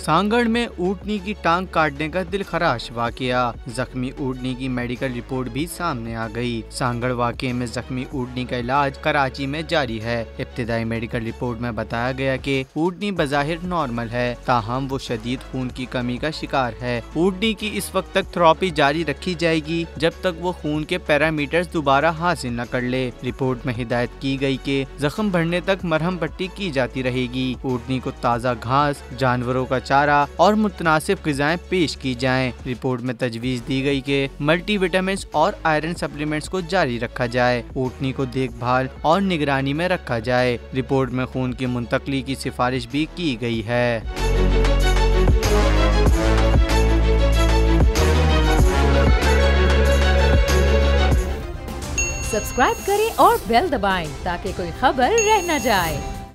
सांगड़ में ऊँटनी की टांग काटने का दिलखराश वाकया, जख्मी ऊँटनी की मेडिकल रिपोर्ट भी सामने आ गई। सांगड़ वाकये में जख्मी ऊँटनी का इलाज कराची में जारी है। इब्तिदाई मेडिकल रिपोर्ट में बताया गया कि ऊँटनी बज़ाहिर नॉर्मल है, ताहम वो शदीद खून की कमी का शिकार है। ऊँटनी की इस वक्त तक थेरेपी जारी रखी जाएगी जब तक वो खून के पैरामीटर्स दोबारा हासिल न कर ले। रिपोर्ट में हिदायत की गई कि जख्म बढ़ने तक मरहम पट्टी की जाती रहेगी। ऊँटनी को ताज़ा घास, जानवरों का चारा और मुतनासिब ग़िज़ाएं पेश की जाएं। रिपोर्ट में तजवीज़ दी गई कि मल्टीविटामिन और आयरन सप्लीमेंट्स को जारी रखा जाए। ऊँटनी को देखभाल और निगरानी में रखा जाए। रिपोर्ट में खून की मुंतकली की सिफारिश भी की गई है। सब्सक्राइब करें और बेल दबाएं ताकि कोई खबर रह न जाए।